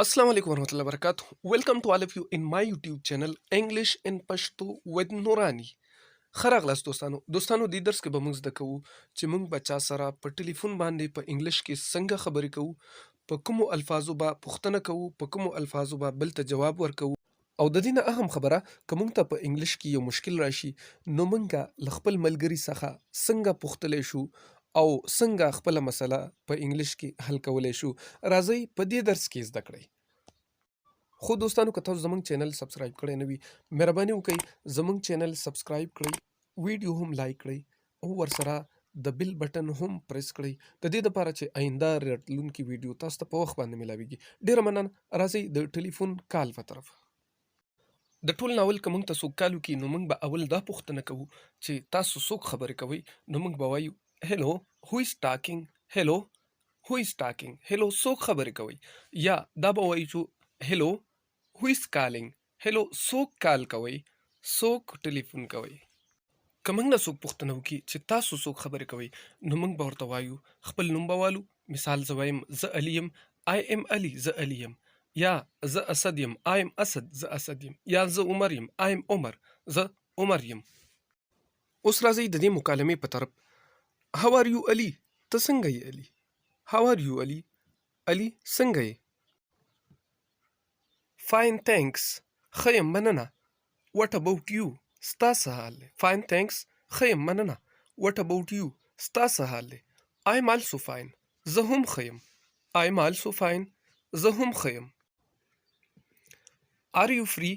Assalamu alaikum warahmatullahi wabarakatuh. Welcome to all of you in my YouTube channel English in Pashto with Nurani. ښه راغلاست دوستانو دې درس کې به موږ زده کوو چې موږ به چا سره په ټلیفون باندې په انګلیش کې څنګه خبرې کوو، په کومو الفاظو به پوښتنه کوو، په کومو الفاظو به بل ته جواب ورکوو. او د دې نه اهم خبره که موږ ته په انګلیش کې یو مشکل راشي نو موږ له خپل ملګري څخه څنګه پوښتلی شو او څنګه خپله مسله په انګلیش کې حل کولی شو. راځئ په دې درس کې زده کړئ. خو دوستانو که تاسو زموږ چینل سبسکرایب کړی نه وي مهرباني وکړئ زموږ چینل سبسکرایب کړئ، ویډیو هم لایک کړئ او ورسره د بیل بټن هم پریس کړئ د دې دپاره چې آینده راتلونکي ویډیو تاسو ته په وخت باندې ملاویږي. ډیره مننه. راځئ د ټلیفون کال په طرف. د ټول ناول که موږ ته څوک کال وکړي نو موږ به اول دا پوښتنه کوو چې تاسو څوک خبرې کوئ، نو موږ به وایو هلو هو از ټاکینګ، هلو هو از ټاکینګ، هلو څوک خبرې کوئ. یا دا به وایو چې هلو who is calling، هلو څوک کال کوئ، څوک ټلیفون کوئ. که موږ نه څوک پوښتنه وکړي چې تاسو څوک خبرې کوئ نو موږ به ورته وایو خپل نوم به والو. مثال زه وایم زه علي یم، I am علي، زه علي یم. یا زه اسد یم، I am اسد، زه اسد یم. یا زه عمر یم، I am عمر، زه عمر یم. اوس راځئ د دې مکالمې په طرف. How are you علي؟ ته څنګه یې علي؟ How are you علي؟ علي څنګه یې؟ Fine thanks، ښه یم مننه. What about you؟ ستا څه حال دی؟ Fine thanks، ښه یم مننه. What about you؟ ستا څه حال دی؟ I'm also fine، زه هم ښه یم. I'm also fine، زه هم ښه یم. Are you free؟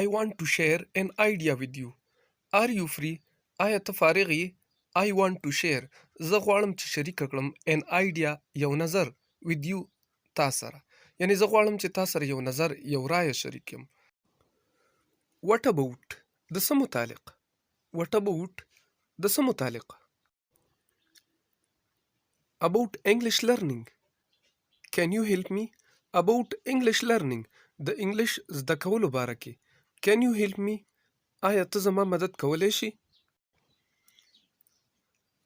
I want to share an idea with you. Are you free؟ آیا ته فارغ یې؟ I want to share، زه غواړم چې شریکه کړم an idea، یو نظر with you، تا سره. یعنی زه غواړم چې تا سره یو نظر، یو رایه شریک یم. What about، د څه متعلق؟ What about، د څه متعلق؟ About English learning، can you help me؟ About English learning، د انګلیش زده کولو باره کې. Can you help me؟ آیا ته زما مدد کولی شي؟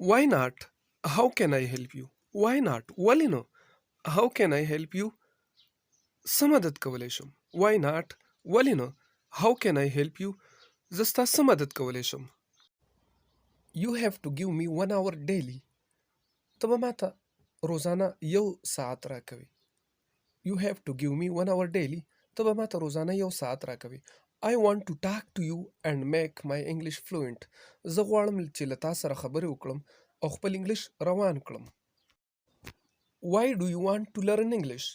Why not؟ How can I help you؟ Why not؟ ولې نه؟ How can I help you؟ څه مدد کولی شم؟ Why not؟ ولې نه؟ How can I help you؟ زه ستا څه مدد کولی شم؟ You have to give me 1 hour daily، ته به ماته روزانه یو ساعت راکوي. You have to give me 1 hour daily، ته به ماته روزانه یو ساعت راکوي. I want to talk to you and make my English fluent، زه غواړم چې له تا سره خبرې وکړم او خپل انګلیش روان کړم. Why do you want to learn English؟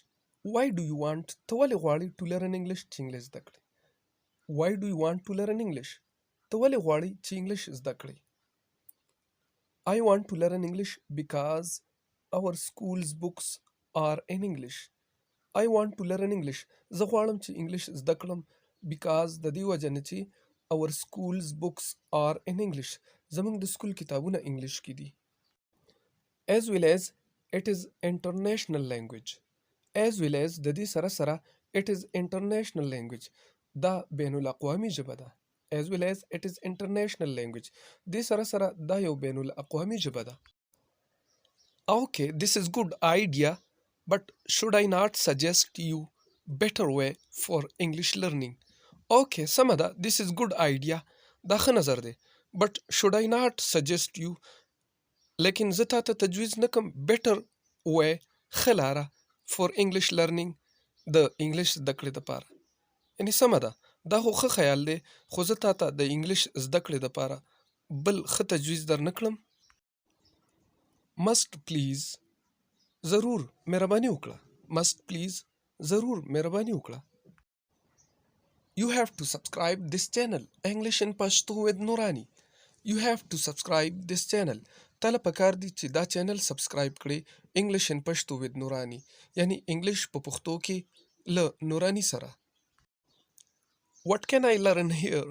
Why do you want، ته ولې غواړې to learn English، چې انګلیش زده کړې. Why do you want to learn English؟ ته ولې غواړې چې انګلیش زده کړې. I want to learn English because our school's books are in English. I want to learn English، زه غواړم چې انګلیش زده کړم because د دې وجه نه چې our school's books are in English، زموږ د سکول کتابونه انګلیش کې دي. As well as it is international language، as well as د دې سره سره it is international language، دا بین الاقوامی ژبه ده. As well as it is international language، دې سره سره دا یو بین الاقوامی ژبه ده. Okay، this is good idea but should I not suggest you better way for English learning؟ Okay، سمه ده. This is good idea، دا ښه نظر دی. But should I not suggest you، لیکن زه تا ته تجویز نه کوم better way، ښه لاره for English learning، د انګلیش زده کړې دپاره. یعنې سمه ده، دا خو ښه خیال دی خو زه تا ته د انګلیش زده کړې دپاره بل ښه تجویز در نه کړم. must please، ضرور مهرباني وکړه. must please، ضرور مهرباني وکړه. You have to subscribe this channel English in Pashto with Nurani. You have to subscribe this channel، تاله پکار دي چې دا چینل سبسکرایب کړي English in Pashto with Nurani، یعنی انګلیش په پښتو کې له نورانی سره. What can I learn here؟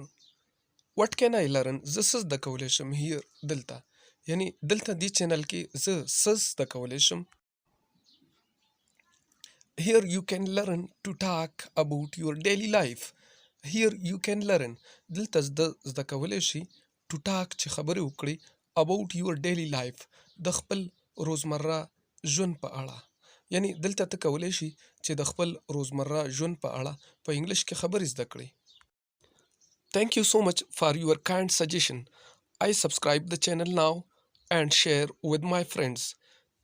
What can I learn، زه څه زده کولی شم here، دلته. یعنی دلته دې چینل کې زه څه زده کولی شم. Here you can learn to talk about your daily life. Here you can learn، دلته زده کولی شي to talk، چې خبرې وکړي about your daily life، د خپل روزمره ژوند په اړه. یعنی دلته ته کولی شي چې د خپل روزمره ژوند په اړه په انګلیش کې خبرې زده کړئ. Thank you so much for your kind suggestion. I subscribe the channel now and share with my friends.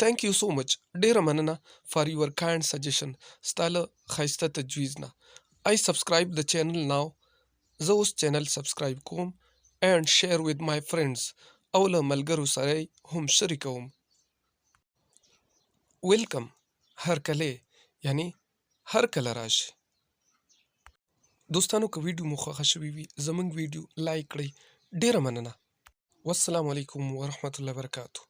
Thank you so much. ډیره مننه for your kind suggestion. ستاله ښایسته تجویز نه. I subscribe the channel now. زه اوس چینل سبسکرایب کوم and share with my friends. او له ملګرو سره هم شریکوم. ویلکم هرکلی یعنی هر کله راشي. دوستانو که ویډیو مو خوښه شوې وي زموږ ویډیو لایک کړئ. ډیره مننه. والسلام علیکم ورحمت الله وبرکاتہ.